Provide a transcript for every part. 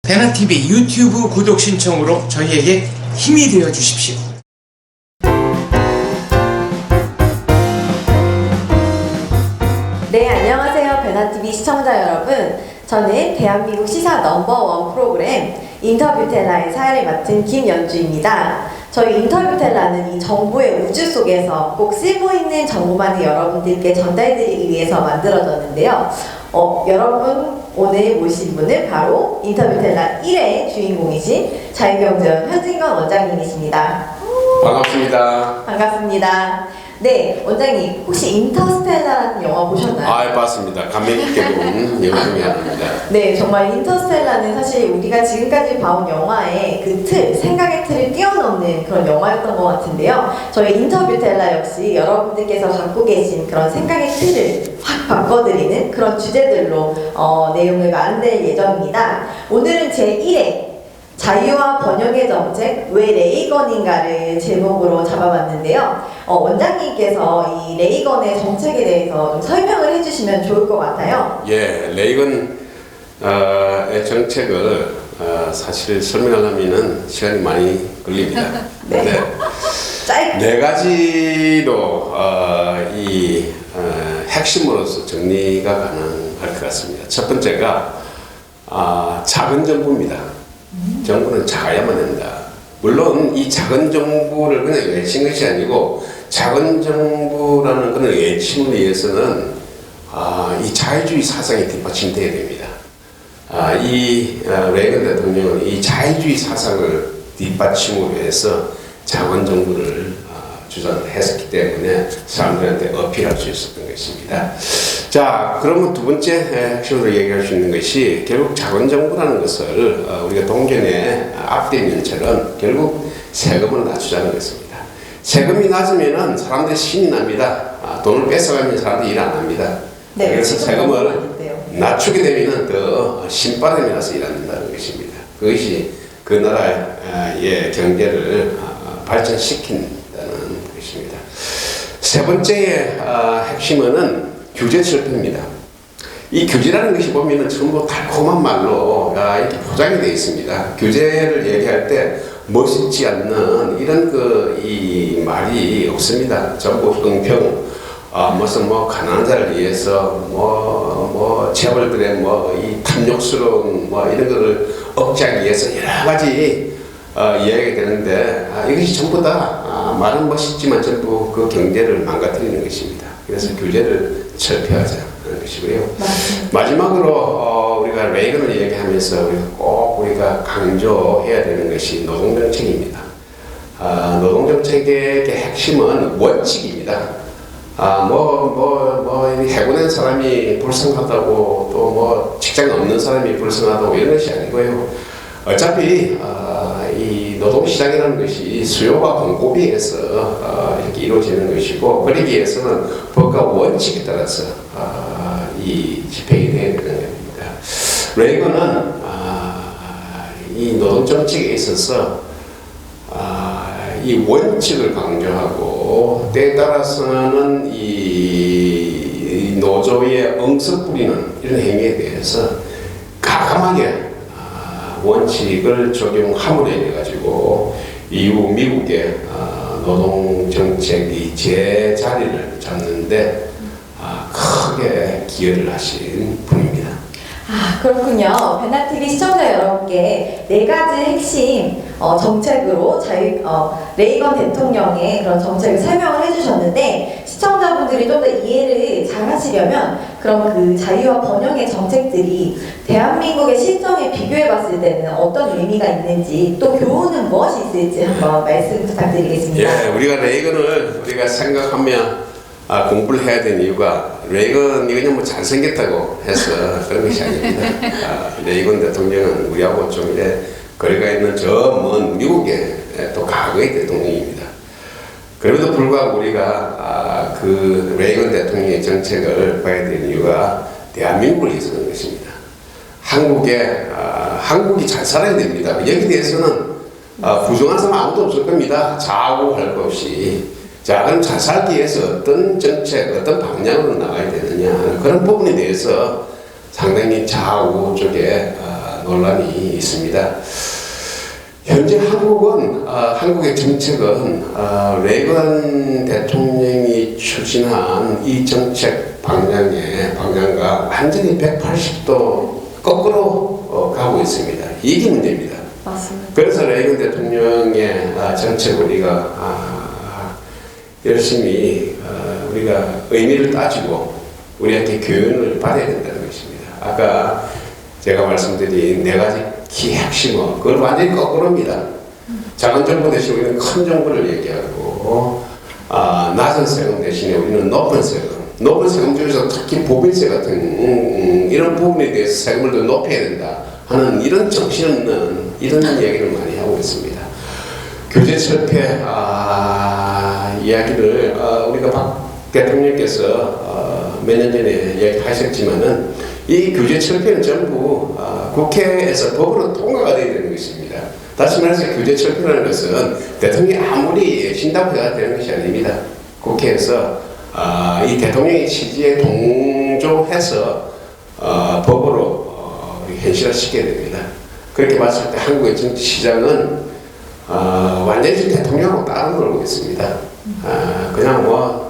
배나TV 유튜브 구독 신청으로 저희에게 힘이 되어 주십시오. 네, 안녕하세요. 배나TV 시청자 여러분. 저는 대한민국 시사 넘버원 프로그램 인터뷰텔라의 사회를 맡은 김연주입니다. 저희 인터뷰텔라는 이 정보의 우주 속에서 꼭 쓸모있는 정보만을 여러분들께 전달드리기 위해서 만들어졌는데요. 여러분 오늘 모신 분은 바로 인터뷰텔라 1회 주인공이신 자유경제원 현진건 원장님이십니다. 반갑습니다. 반갑습니다. 네, 원장님 혹시 인터스텔라라는 영화 보셨나요? 아, 봤습니다. 감명 깊게 본 영화 중에 하나입니다. 네, 정말 인터스텔라는 사실 우리가 지금까지 봐온 영화의 그 틀, 생각의 틀을 뛰어넘는 그런 영화였던 것 같은데요. 저희 인터뷰텔라 역시 여러분들께서 갖고 계신 그런 생각의 틀을 확 바꿔드리는 그런 주제들로 내용을 마련될 예정입니다. 오늘은 제1회 자유와 번영의 정책, 왜 레이건인가를 제목으로 잡아봤는데요. 원장님께서 이 레이건의 정책에 대해서 좀 설명을 해주시면 좋을 것 같아요. 예, 레이건의 정책을 사실 설명하려면 시간이 많이 걸립니다. 네. 네. 짧게. 네 가지로 핵심으로서 정리가 가능할 것 같습니다. 첫 번째가 작은 정부입니다. 정부는 작아야만 된다. 물론 이 작은 정부를 그냥 외친 것이 아니고 작은 정부라는 그런 외침을 위해서는 이 자유주의 사상이 뒷받침돼야 됩니다. 레이건 대통령은 이 자유주의 사상을 뒷받침으로 해서 작은 정부를 주장했었기 때문에 사람들한테 어필할 수 있었던 것입니다. 자, 그러면 두 번째 핵심으로 얘기할 수 있는 것이 결국 작은 정부라는 것을 우리가 동전의 앞뒷면처럼 결국 세금을 낮추자는 것입니다. 세금이 낮으면 사람들이 신이 납니다. 돈을 뺏어가면 사람들이 일 안 합니다. 네, 그래서 세금을 네. 낮추게 되면 더 신바람이 나서 일한다는 것입니다. 그것이 그 나라의 경제를 발전시킨다는 것입니다. 세 번째의 핵심은 규제 철폐입니다. 이 규제라는 것이 보면은 전부 달콤한 말로 이렇게 포장이 되어 있습니다. 규제를 얘기할 때 멋있지 않는 이런 이 말이 없습니다. 전부 은평, 무슨 가난한 자를 위해서 재벌들의 이 탐욕스러운 이런 거를 억제하기 위해서 여러 가지 이야기가 되는데 이것이 전부 다 말은 멋있지만 전부 그 경제를 망가뜨리는 것입니다. 그래서 규제를 철폐하자는 것이고요. 마지막으로 우리가 레이건을 얘기하면서 꼭 우리가 강조해야 되는 것이 노동정책입니다. 노동정책의 핵심은 원칙입니다. 해고된 사람이 불쌍하다고 또 직장 없는 사람이 불쌍하다고 이런 것이 아니고요. 어차피 이 노동시장이라는 것이 수요와 공급에 의해서 이렇게 이루어지는 것이고 그러기 위해서는 법과 원칙에 따라서 이 집행이 되어야 되는 겁니다. 레이건은 이 노동정책에 있어서 이 원칙을 강조하고 때에 따라서는 이 노조의 응석 부리는 이런 행위에 대해서 과감하게 원칙을 적용함으로 인해 가지고 이후 미국의 노동정책이 제자리를 잡는데 크게 기여를 하신 분입니다. 그렇군요. 배나TV 시청자 여러분께 네 가지 핵심 정책으로 레이건 대통령의 그런 정책을 설명을 해주셨는데 시청자분들이 좀 더 이해를 잘 하시려면 그럼 그 자유와 번영의 정책들이 대한민국의 실정에 비교해 봤을 때는 어떤 의미가 있는지 또 교훈은 무엇이 있을지 한번 말씀 부탁드리겠습니다. 예, 우리가 레이건을 우리가 생각하면 공부를 해야 되는 이유가 레이건이 그냥 잘생겼다고 해서 그런 것이 아닙니다. 레이건 대통령은 우리하고 좀 거리가 있는 저 먼 미국의 또 과거의 대통령입니다. 그럼에도 불구하고 우리가 그 레이건 대통령의 정책을 봐야 되는 이유가 대한민국을 위해서는 것입니다. 한국이 잘 살아야 됩니다. 여기에 대해서는 부정한 사람 아무도 없을 겁니다. 좌우할 것 없이. 자, 그럼 잘 살기 위해서 어떤 정책, 어떤 방향으로 나가야 되느냐 그런 부분에 대해서 상당히 좌우 쪽에 논란이 있습니다. 현재 한국의 정책은 레이건 대통령이 추진한 이 정책 방향과 완전히 180도 거꾸로 가고 있습니다. 이게 문제입니다. 맞습니다. 그래서 레이건 대통령의 정책을 우리가 열심히 우리가 의미를 따지고 우리한테 교훈을 받아야 된다는 것입니다. 아까 제가 말씀드린 4가지 키 핵심은 그걸 완전히 거꾸로입니다. 작은 정부 대신 우리는 큰 정부를 얘기하고 낮은 세금 대신에 우리는 높은 세금 중에서 특히 보bil세 같은 이런 부분에 대해서 세금을 더 높여야 된다 하는 이런 정신없는 이런 얘기를 많이 하고 있습니다. 규제 철폐 이야기를 우리가 박 대통령께서 몇 년 전에 이야기하셨지만은 이 규제 철폐는 전부 국회에서 법으로 통과가 되어야 되는 것입니다. 다시 말해서 규제 철폐라는 것은 대통령이 아무리 신다고 해야 되는 것이 아닙니다. 국회에서 이 대통령의 취지에 동조해서 법으로 현실화시켜야 됩니다. 그렇게 봤을 때 한국의 정치 시장은 완전히 대통령하고 따로 놀고 있습니다. 그냥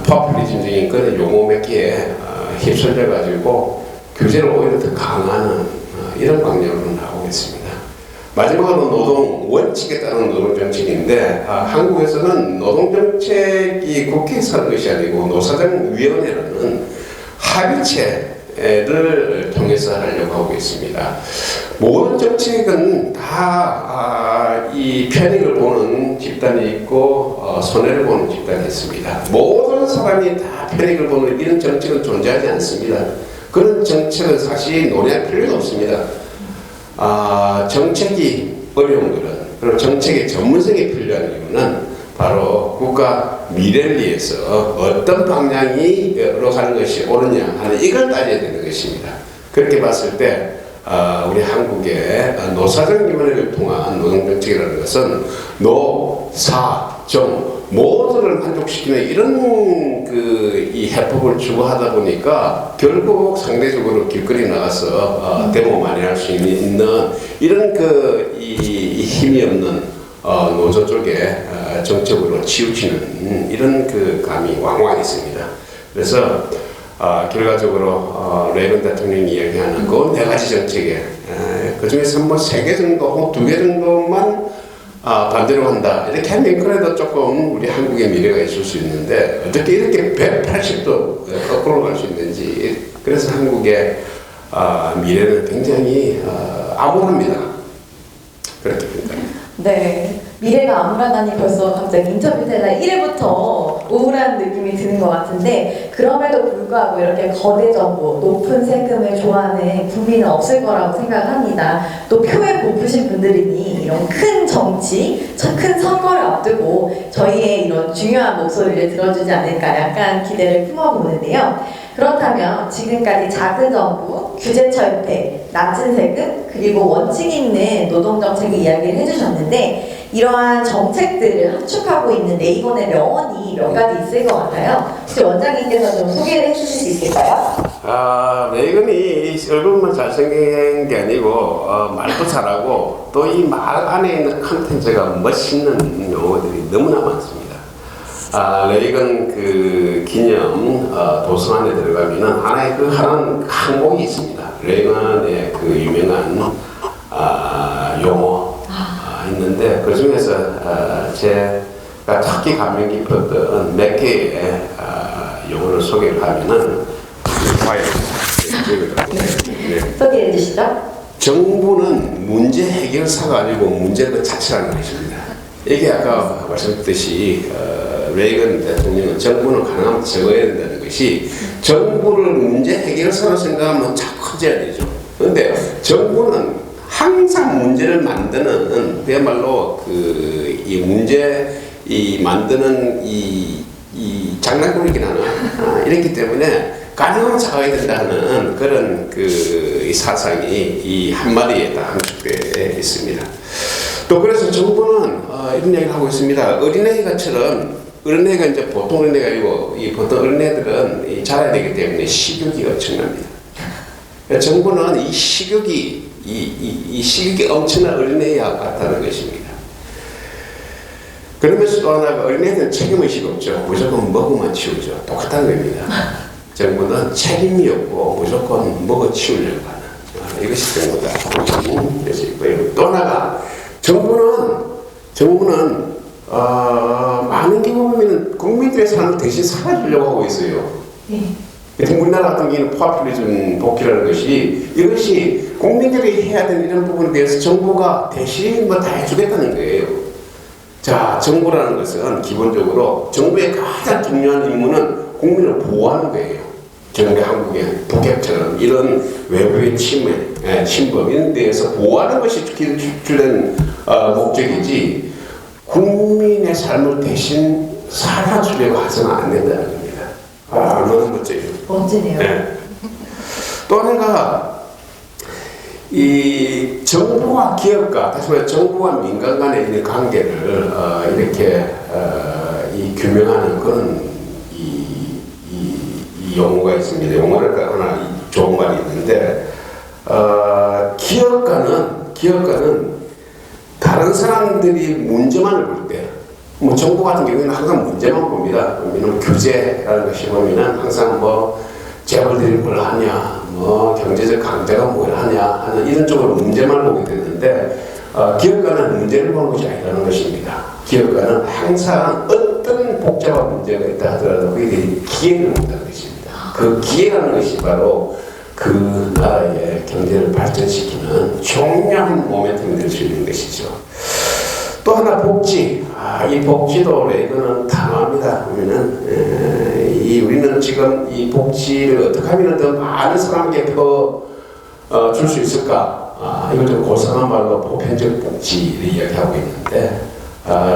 포퓰리즘적인 그런 용어 몇 개에 휩쓸려 가지고 규제를 오히려 더 강화하는 이런 방향으로 나오고 있습니다. 마지막으로 노동 원칙에 따른 노동 정책인데 한국에서는 노동 정책이 국회에서 하는 것이 아니고 노사정위원회라는 합의체를 통해서 하려고 하고 있습니다. 모든 정책은 다 이 편익을 보는 집단이 있고 손해를 보는 집단이 있습니다. 모든 사람이 다 편익을 보는 이런 정책은 존재하지 않습니다. 그런 정책은 사실 논의할 필요가 없습니다. 정책이 어려운 것은 그리고 정책의 전문성이 필요한 이유는 바로 국가 미래를 위해서 어떤 방향으로 가는 것이 옳으냐 하는 이걸 따져야 되는 것입니다. 그렇게 봤을 때 우리 한국의 노사정위원회를 통한 노동정책이라는 것은 노, 사, 정 모두를 만족시키는 이런 이 해법을 추구하다 보니까 결국 상대적으로 길거리 나가서 데모 많이 할 수 있는 이런 이 힘이 없는 노조 쪽에 정책으로 치우치는 이런 감이 왕왕 있습니다. 그래서 결과적으로 레이건 대통령이 이야기하는 그 4가지 정책에 그 중에서 3개 정도 혹은 2개 정도만 반대로 한다 이렇게 하면 그래도 조금 우리 한국의 미래가 있을 수 있는데 어떻게 이렇게 180도 거꾸로 갈 수 있는지 그래서 한국의 미래는 굉장히 암울합니다. 그렇게 생각합니다. 네. 미래가 암울하다니 벌써 갑자기 인터뷰 텔라 1회부터 우울한 느낌이 드는 것 같은데 그럼에도 불구하고 이렇게 거대 정부, 높은 세금을 좋아하는 국민은 없을 거라고 생각합니다. 또 표에 고프신 분들이니 이런 큰 정치, 큰 선거를 앞두고 저희의 이런 중요한 목소리를 들어주지 않을까 약간 기대를 품어보는데요. 그렇다면 지금까지 작은 정부, 규제 철폐, 낮은 세금, 그리고 원칙 있는 노동정책을 이야기를 해주셨는데 이러한 정책들을 합축하고 있는 레이건의 명언이 몇 가지 있을 것 같아요. 혹시 원장님께서 좀 소개를 해주실 수 있을까요? 레이건이 얼굴만 잘생긴 게 아니고 말도 잘하고 또 이 말 안에 있는 컨텐츠가 멋있는 용어들이 너무나 많습니다. 레이건 기념 도서관에 들어가면은 하나의 하나는 항목이 있습니다. 레이건의 유명한 용어 있는데 그 중에서 제가 특히 감명 깊었던 몇 개의 용어를 소개를 하면은 소개해 주시죠. 정부는 문제 해결사가 아니고 문제 그 자체라는 것입니다. 이게 아까 말씀드렸듯이 레이건 대통령은 정부는 가능하면 적어야 된다는 것이 정부를 문제 해결사로 생각하면 자꾸 커져야 되죠. 그런데 정부는 항상 문제를 만드는 그야말로 이 문제 만드는 이 장난꾸러기긴 하나 이렇기 때문에 가능하면 작아야 된다는 그런 이 사상이 이 한마디에 다 함축되어 있습니다. 또 그래서 정부는 이런 얘기를 하고 있습니다. 어린애가 이제 보통 어린애가 아니고 이 보통 어린애들은 자라야 되기 때문에 식욕이 엄청납니다. 정부는 이 식욕이 이 식욕이 엄청나 어린애야 같다는 것입니다. 그러면서 또 하나가 어린애들은 책임의식 없죠. 무조건 먹으면 치우죠. 똑같은 겁니다. 정부는 책임이 없고 무조건 먹어 치우려고 하는 이것이 정부다. 그래서 있고요. 또 하나가 정부는 많은 경우 보면 국민들의 삶을 대신 살아주려고 하고 있어요. 네. 우리나라 같은 경우는 포퓰리즘 복지라는 것이 이것이 국민들이 해야 되는 이런 부분에 대해서 정부가 대신 뭐 다 해주겠다는 거예요. 자, 정부라는 것은 기본적으로 정부의 가장 중요한 임무는 국민을 보호하는 거예요. 정부 한국의 북핵처럼 이런 외부의 침범 이런 데에서 보호하는 것이 주된 목적이지 국민의 삶을 대신 살아주려고 해서는 안 된다는 겁니다. 너무 멋져요. 멋지네요. 네. 또 하나가 이 정부와 기업가, 다시 말해 정부와 민간 간의 있는 관계를 이렇게 이 규명하는 그런 이 용어가 있습니다. 용어랄까 하나 좋은 말이 있는데 기업가는 다른 사람들이 문제만을 볼 때, 뭐 정부 같은 경우에는 항상 문제만 봅니다. 왜냐면 규제라는 것이 보면은 항상 뭐 재벌들이 뭘 하냐, 뭐 경제적 강자가 뭘 하냐 하는 이런 쪽으로 문제만 보게 되는데 기업가는 문제를 보는 것이 아니라는 것입니다. 기업가는 항상 어떤 복잡한 문제가 있다 하더라도 그게 기회를 본다는 것입니다. 그 기회라는 것이 바로 그 나라의 경제를 발전시키는 중요한 모멘텀이 될 수 있는 것이죠. 또 하나 복지. 이 복지도 레이건은 단호합니다. 우리는 지금 이 복지를 어떻게 하면 더 많은 사람에게 더 줄 수 있을까? 이걸 좀 고상한 말로 보편적 복지를 이야기하고 있는데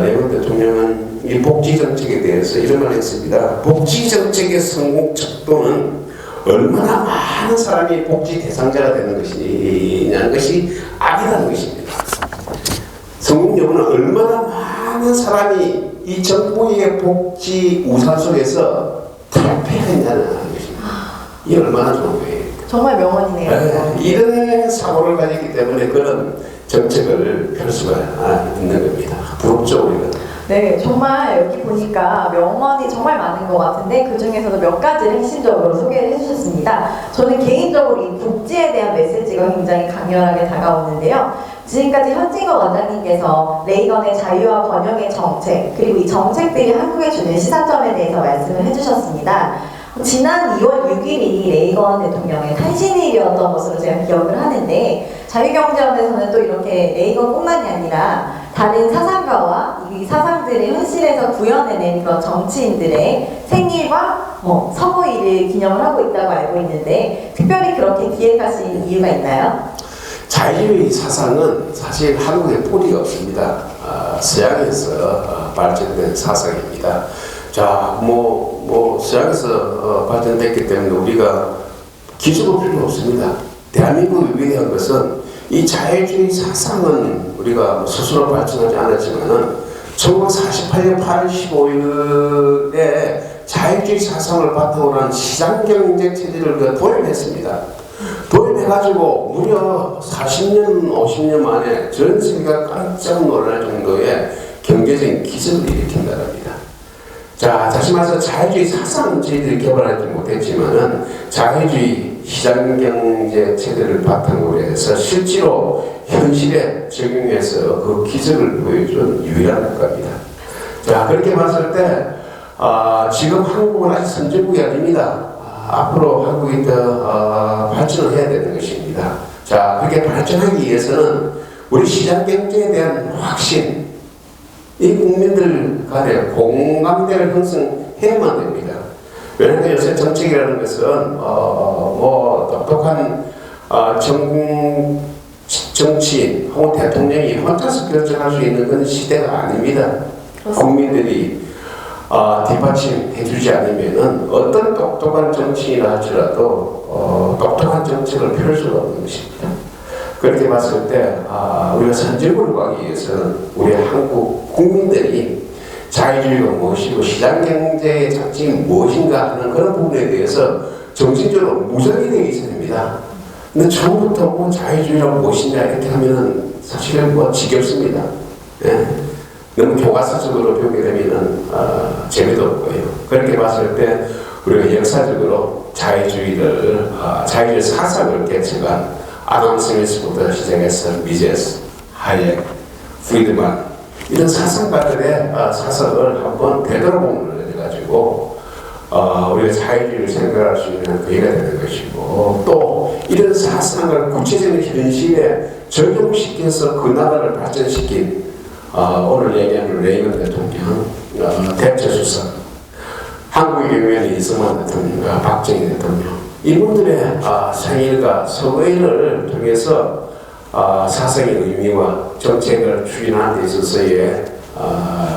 레이건 대통령은 이 복지 정책에 대해서 이런 말을 했습니다. 복지 정책의 성공 척도는 얼마나 많은 사람이 복지 대상자가 되는 것이냐는 것이 아니라는 것입니다. 성공 여부는 얼마나 많은 사람이 이 정부의 복지 우산 속에서 탈피했냐는 것입니다. 이게 얼마나 좋은 거예요. 정말 명언이네요. 네, 이런 사고를 가지기 때문에 그런 정책을 펼 수가 있는 겁니다. 부럽죠, 우리가. 네, 정말 여기 보니까 명언이 정말 많은 것 같은데 그 중에서도 몇 가지를 핵심적으로 소개를 해주셨습니다. 저는 개인적으로 이 복지에 대한 메시지가 굉장히 강렬하게 다가오는데요. 지금까지 현진거 원장님께서 레이건의 자유와 번영의 정책 그리고 이 정책들이 한국에 주는 시사점에 대해서 말씀을 해주셨습니다. 지난 2월 6일이 레이건 대통령의 탄신일이었던 것으로 제가 기억을 하는데 자유경제원에서는 또 이렇게 레이건뿐만이 아니라 다른 사상가와 이 사상들을 현실에서 구현해낸 그런 정치인들의 생일과 서거일을 기념을 하고 있다고 알고 있는데 특별히 그렇게 기획하신 이유가 있나요? 자유의 사상은 사실 한국에 뿌리가 없습니다. 서양에서 발전된 사상입니다. 자, 서양에서 발전됐기 때문에 우리가 기술은 필요 없습니다. 대한민국이 위대한 것은 이 자유주의 사상은 우리가 스스로 발전하지 않았지만은 1948년 8월 15일에 자유주의 사상을 바탕으로 한 시장경제 체제를 도입했습니다. 도입해가지고 무려 40년, 50년 만에 전 세계가 깜짝 놀랄 정도의 경제적인 기술을 일으킨 나라입니다. 자, 다시 말해서 자유주의 사상은 저희들이 개발하지 못했지만은 자유주의 시장경제 체제를 바탕으로 해서 실제로 현실에 적용해서 그 기술을 보여준 유일한 국가입니다. 자, 그렇게 봤을 때 지금 한국은 아직 선진국이 아닙니다. 앞으로 한국이 더 발전을 해야 되는 것입니다. 자, 그렇게 발전하기 위해서는 우리 시장경제에 대한 확신, 이 국민들 간에 공감대를 형성해야만 됩니다. 왜냐하면 요새 정책이라는 것은 똑똑한 정치인 혹은 대통령이 혼자서 결정할 수 있는 그런 시대가 아닙니다. 국민들이 뒷받침해주지 않으면은 어떤 똑똑한 정치인이라 할지라도 똑똑한 정책을 펼 수가 없는 것입니다. 그렇게 봤을 때 우리가 선진국으로 가기 위해서는 우리 한국 국민들이 자유주의가 무엇이고 시장경제의 장점이 무엇인가 하는 그런 부분에 대해서 정신적으로 무장이 되어 있어야 됩니다. 근데 처음부터 뭐 자유주의라고 무엇이냐 이렇게 하면은 사실은 뭐 지겹습니다. 예. 너무 교과서적으로 표기되면은 재미도 없고요. 그렇게 봤을 때 우리가 역사적으로 자유주의를 자유주의 사상을 개척한 아담 스미스부터 시작해서 미제스, 하이엑, 프리드만 이런 사상가들의 사상을 한번 되돌아보는 해가지고 우리가 자유주의를 생각할 수 있는 기회가 되는 것이고 또 이런 사상을 구체적인 현실에 적용시켜서 그 나라를 발전시킨 오늘 얘기하는 레이건 대통령, 대체수석, 한국의 경우에는 이승만 대통령과 박정희 대통령 이분들의 생일과 서거일을 통해서 사상의 의미와 정책을 추진하는 데 있어서의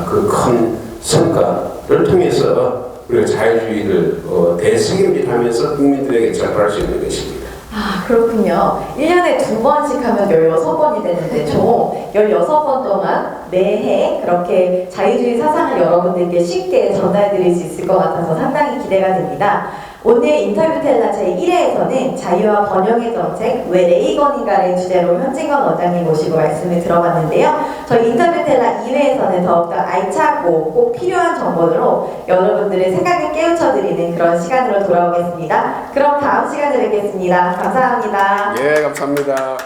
그 큰 성과를 통해서 우리가 자유주의를 대책임질하면서 국민들에게 전달할 수 있는 것입니다. 아, 그렇군요. 1년에 2번씩 하면 16번이 되는데 총 16번 동안 매해 그렇게 자유주의 사상을 여러분들께 쉽게 전달드릴 수 있을 것 같아서 상당히 기대가 됩니다. 오늘 인터뷰 텔라 제1회에서는 자유와 번영의 정책, 왜 레이건인가를 주제로 현진건 원장님 모시고 말씀을 들어봤는데요. 저희 인터뷰 텔라 2회에서는 더욱더 알차고 꼭 필요한 정보로 여러분들의 생각을 깨우쳐드리는 그런 시간으로 돌아오겠습니다. 그럼 다음 시간에 뵙겠습니다. 감사합니다. 예, 감사합니다.